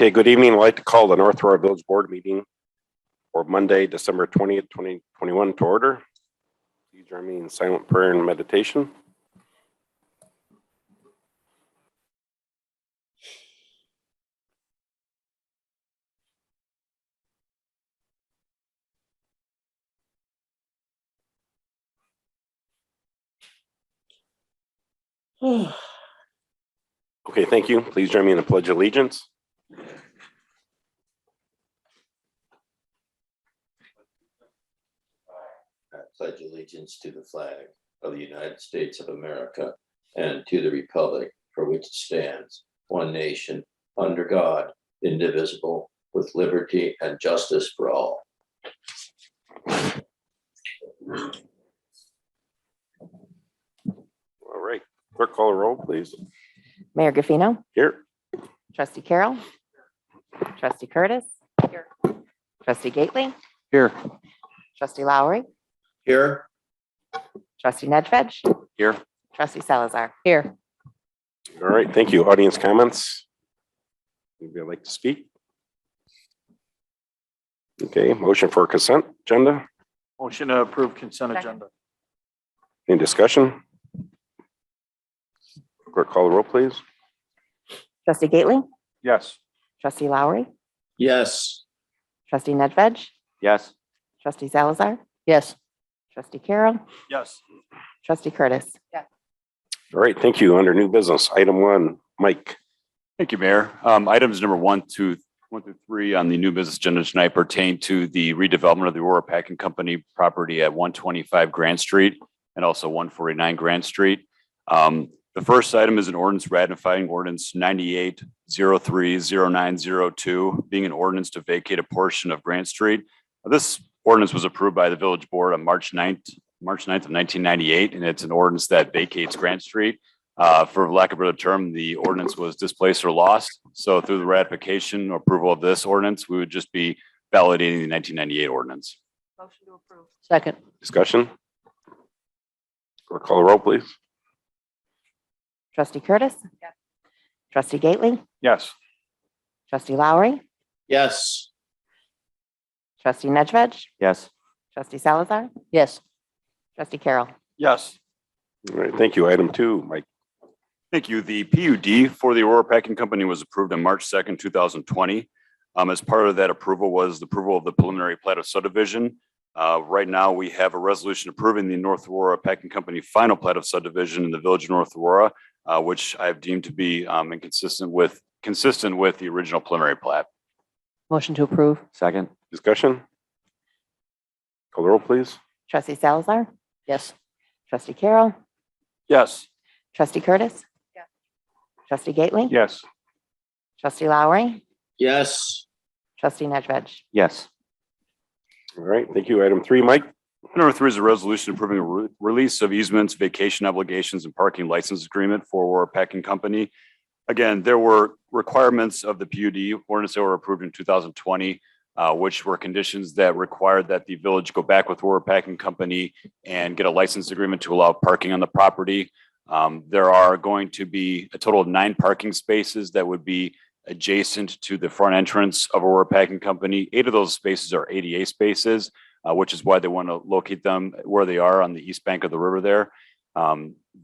Okay, good evening. I'd like to call the North Aurora Village Board meeting for Monday, December 20th, 2021 to order. Please join me in silent prayer and meditation. Okay, thank you. Please join me in the Pledge of Allegiance. I pledge allegiance to the flag of the United States of America and to the republic for which it stands, one nation, under God, indivisible, with liberty and justice for all. All right, clerk, call the roll, please. Mayor Gaffino. Here. Trustee Carroll. Trustee Curtis. Here. Trustee Gately. Here. Trustee Lowry. Here. Trustee Nedved. Here. Trustee Salazar. Here. All right, thank you. Audience comments? Anybody would like to speak? Okay, motion for consent agenda. Motion to approve consent Second. agenda. Any discussion? Clerk, call the roll, please. Trustee Gately. Yes. Trustee Lowry. Yes. Trustee Nedved. Yes. Trustee Salazar. Yes. Trustee Carroll. Yes. Trustee Curtis. Yes. All right, thank you. Under new business, item 1, Mike. Thank you, Mayor. Items number 1 through 3 on the new business agenda tonight pertain to the redevelopment of the Aurora Packing Company property at 125 Grant Street and also 149 Grant Street. The first item is an ordinance ratifying ordinance 98030902, being an ordinance to vacate a portion of Grant Street. This ordinance was approved by the village board on March 9th of 1998, and it's an ordinance that vacates Grant Street. For lack of a better term, the ordinance was displaced or lost. So through the ratification or approval of this ordinance, we would just be validating the 1998 ordinance. Motion to approve. Second. Discussion? Clerk, call the roll, please. Trustee Curtis. Yes. Trustee Gately. Yes. Trustee Lowry. Yes. Trustee Nedved. Yes. Trustee Salazar. Yes. Trustee Carroll. Yes. All right, thank you. Item 2, Mike. Thank you. The PUD for the Aurora Packing Company was approved on March 2nd, 2020. As part of that approval was the approval of the preliminary plat of subdivision. Right now, we have a resolution approving the North Aurora Packing Company final plat of subdivision in the village of North Aurora, which I've deemed to be consistent with the original preliminary plat. Motion to approve. Second. Discussion? Call the roll, please. Trustee Salazar. Yes. Trustee Carroll. Yes. Trustee Curtis. Yes. Trustee Gately. Yes. Trustee Lowry. Yes. Trustee Nedved. Yes. All right, thank you. Item 3, Mike. Number 3 is a resolution approving a release of easements, vacation obligations, and parking license agreement for Aurora Packing Company. Again, there were requirements of the PUD ordinance that were approved in 2020, which were conditions that required that the village go back with Aurora Packing Company and get a license agreement to allow parking on the property. There are going to be a total of 9 parking spaces that would be adjacent to the front entrance of Aurora Packing Company. 8 of those spaces are ADA spaces, which is why they want to locate them where they are on the east bank of the river there.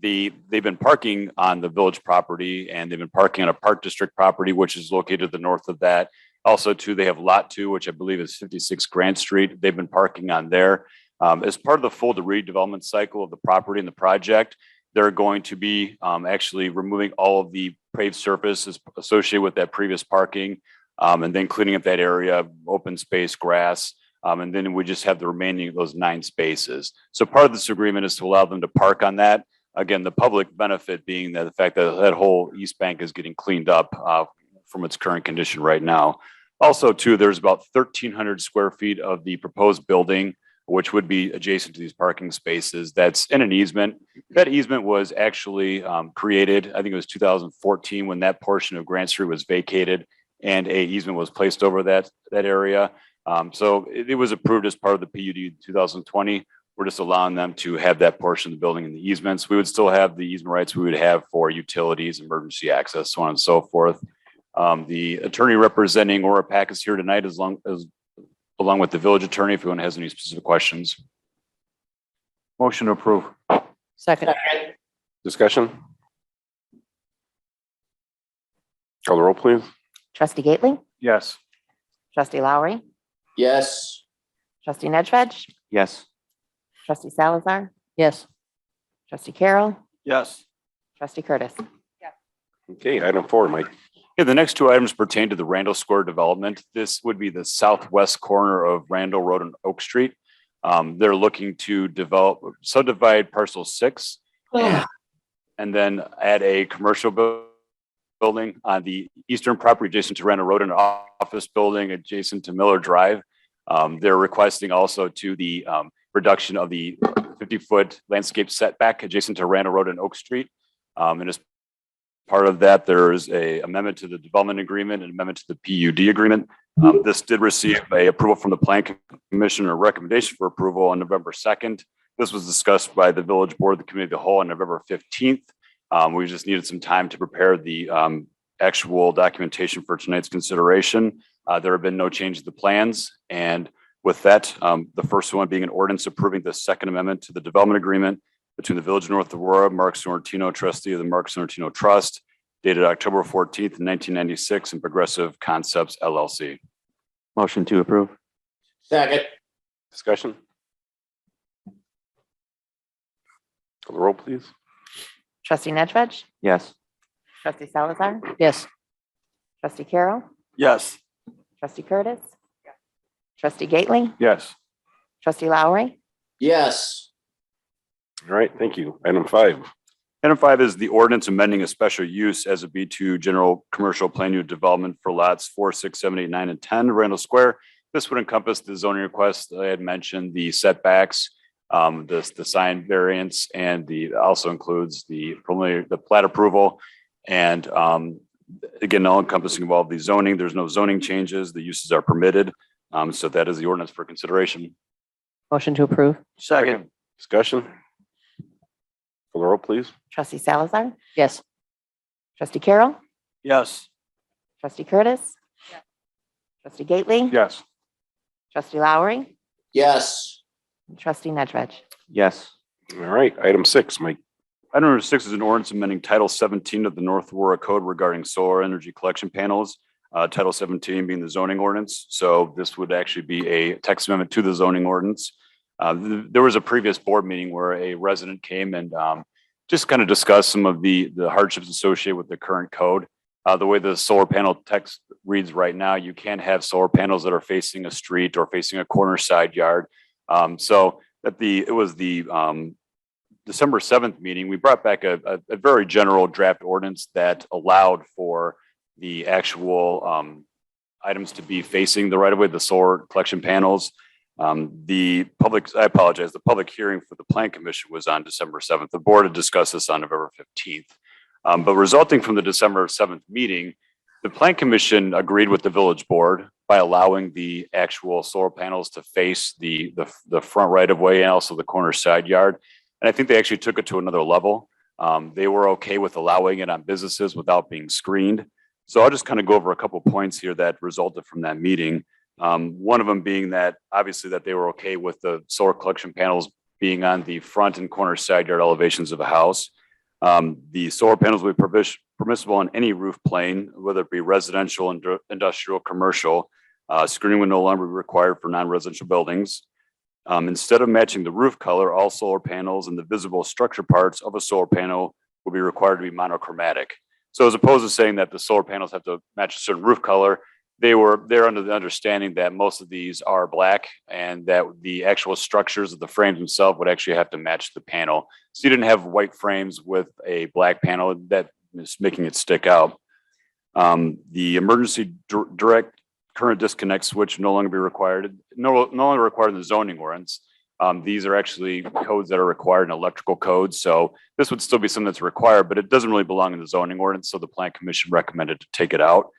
They've been parking on the village property, and they've been parking on a park district property, which is located to the north of that. Also, too, they have lot 2, which I believe is 56 Grant Street. They've been parking on there. As part of the full redevelopment cycle of the property and the project, they're going to be actually removing all of the paved surfaces associated with that previous parking, and then cleaning up that area, open space, grass, and then we just have the remaining of those 9 spaces. So part of this agreement is to allow them to park on that. Again, the public benefit being that the fact that that whole east bank is getting cleaned up from its current condition right now. Also, too, there's about 1,300 square feet of the proposed building, which would be adjacent to these parking spaces. That's in an easement. That easement was actually created, I think it was 2014, when that portion of Grant Street was vacated and a easement was placed over that area. So it was approved as part of the PUD in 2020. We're just allowing them to have that portion of the building in the easements. We would still have the easement rights we would have for utilities, emergency access, so on and so forth. The attorney representing Aurora Pack is here tonight along with the village attorney if anyone has any specific questions. Motion to approve. Second. Discussion? Call the roll, please. Trustee Gately, Yes. trustee Lowry, yes, trustee Nedved, Yes. trustee Salazar. Yes. Trustee Carroll, Yes. trustee Curtis. Okay, item 4, Mike. Yeah, the next 2 items pertain to the Randall Square development. This would be the southwest corner of Randall Road and Oak Street. They're looking to subdivide parcel 6 and then add a commercial building on the eastern property adjacent to Randall Road and an office building adjacent to Miller Drive. They're requesting also to the reduction of the 50-foot landscape setback adjacent to Randall Road and Oak Street. And as part of that, there is a amendment to the development agreement and amendment to the PUD agreement. This did receive a approval from the Plan Commission or recommendation for approval on November 2nd. This was discussed by the village board, the committee of the whole on November 15th. We just needed some time to prepare the actual documentation for tonight's consideration. There have been no change to the plans. And with that, the first one being an ordinance approving the second amendment to the development agreement between the Village of North Aurora, Mark Sorrentino, trustee of the Mark Sorrentino Trust, dated October 14th, 1996, and Progressive Concepts LLC. Motion to approve. second, Discussion? Call the roll, please. Trustee Nedved, Yes. trustee Salazar. Yes. Trustee Carroll, Yes. trustee Curtis. Trustee Gately, Yes. trustee Lowry, yes, All right, thank you. Item 5. Item 5 is the ordinance amending a special use as a B2 general commercial plan unit development for lots 4, 6, 7, 8, 9, and 10 Randall Square. This would encompass the zoning request I had mentioned, the setbacks, the sign variance, and also includes the plat approval. And again, all encompassing of all the zoning. There's no zoning changes. The uses are permitted. So that is the ordinance for consideration. motion to approve. Second. Discussion? Call the roll, please. Trustee Salazar. Yes. Trustee Carroll, Yes. trustee Curtis. Trustee Gately, Yes. trustee Lowry, yes, and trustee Nedved. Yes. All right, item 6, Mike. Item number 6 is an ordinance amending Title 17 of the North Aurora Code regarding solar energy collection panels. Title 17 being the zoning ordinance. So this would actually be a text amendment to the zoning ordinance. There was a previous board meeting where a resident came and just kind of discussed some of the hardships associated with the current code. The way the solar panel text reads right now, you can't have solar panels that are facing a street or facing a corner side yard. So it was the December 7th meeting, we brought back a very general draft ordinance that allowed for the actual items to be facing the right of way, the solar collection panels. The public hearing for the Plan Commission was on December 7th. The board had discussed this on November 15th. But resulting from the December 7th meeting, the Plan Commission agreed with the village board by allowing the actual solar panels to face the front right of way and also the corner side yard. And I think they actually took it to another level. They were okay with allowing it on businesses without being screened. So I'll just kind of go over a couple points here that resulted from that meeting. One of them being that obviously that they were okay with the solar collection panels being on the front and corner side yard elevations of a house. The solar panels will be permissible on any roof plane, whether it be residential, industrial, commercial. Screening would no longer be required for non-residential buildings. Instead of matching the roof color, all solar panels and the visible structure parts of a solar panel will be required to be monochromatic. So as opposed to saying that the solar panels have to match a certain roof color, they're under the understanding that most of these are black and that the actual structures of the frames themselves would actually have to match the panel. So you didn't have white frames with a black panel that is making it stick out. The emergency direct current disconnect switch no longer be required, no longer required in the zoning ordinance. These are actually codes that are required in electrical codes. So this would still be something that's required, but it doesn't really belong in the zoning ordinance. So the Plan Commission recommended to take it out.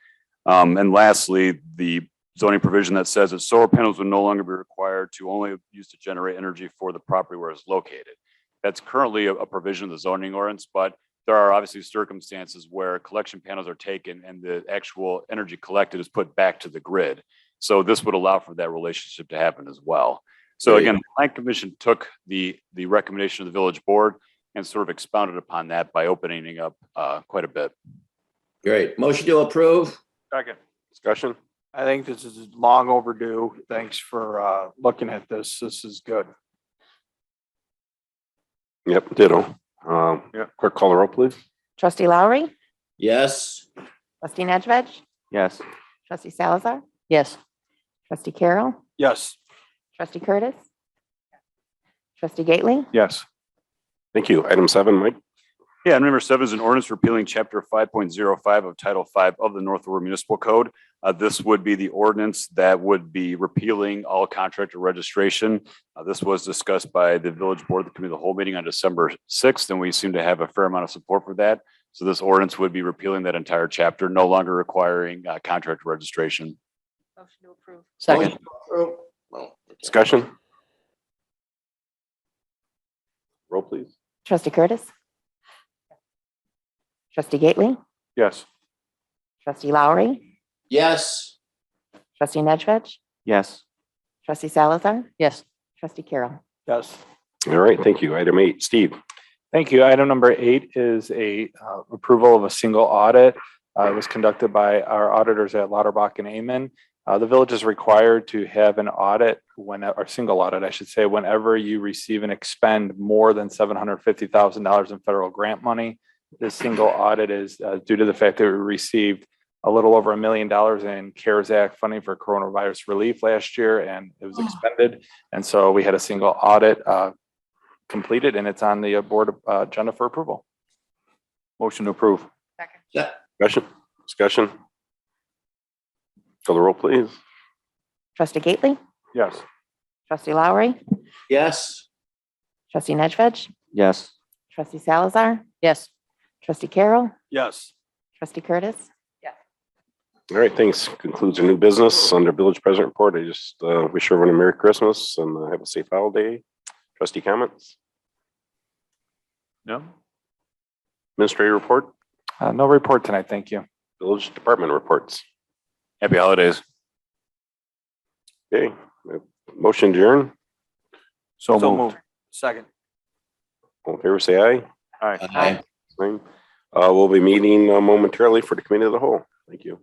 And lastly, the zoning provision that says that solar panels would no longer be required to only use to generate energy for the property where it's located. That's currently a provision of the zoning ordinance, but there are obviously circumstances where collection panels are taken and the actual energy collected is put back to the grid. So this would allow for that relationship to happen as well. So Great. again, the Plan Commission took the recommendation of the village board and sort of expounded upon that by opening up quite a bit. Great. Motion to approve? Second. Discussion? I think this is long overdue. Thanks for looking at this. This is good. Yep, ditto. Clerk call the roll, please. Trustee Lowry, Yes. trustee Nedved, Yes. trustee Salazar, yes, trustee Carroll, Yes. trustee Curtis, trustee Gately, Yes. Thank you. Item 7, Mike. Yeah, and number 7 is an ordinance repealing chapter 5.05 of Title 5 of the North Aurora Municipal Code. This would be the ordinance that would be repealing all contractor registration. This was discussed by the village board, the committee of the whole meeting on December 6th, and we seem to have a fair amount of support for that. So this ordinance would be repealing that entire chapter, no longer requiring contractor registration. motion to approve. Motion Second, to approve. Well, Discussion? Roll, please. trustee Curtis, trustee Gately, Yes. trustee Lowry, yes. trustee Nedved, Yes. trustee Salazar, yes, trustee Carroll. Yes. All right, thank you. Item 8, Steve. Thank you. Item number 8 is a approval of a single audit. It was conducted by our auditors at Lauterbach and Amen. The village is required to have an audit or single audit, I should say, whenever you receive and expend more than $750,000 in federal grant money. This single audit is due to the fact that we received a little over $1 million in CARES Act funding for coronavirus relief last year, and it was expended. And so we had a single audit completed, and it's on the board agenda for approval. Motion to approve. second, Discussion? Call the roll, please. Trustee Gately, Yes. trustee Lowry, Yes. trustee Nedved, Yes. trustee Salazar, yes, trustee Carroll, Yes. trustee Curtis, All right, thanks. Concludes our new business under village president report. I just wish everyone a Merry Christmas and have a safe holiday. Trustee comments? No? Administrative report? No report tonight. Thank you. Village department reports. Happy holidays. Okay, motion adjourn. So moved. Second. All in favor, say aye. All right. Aye. Fine. We'll be meeting momentarily for the committee of the whole. Thank you.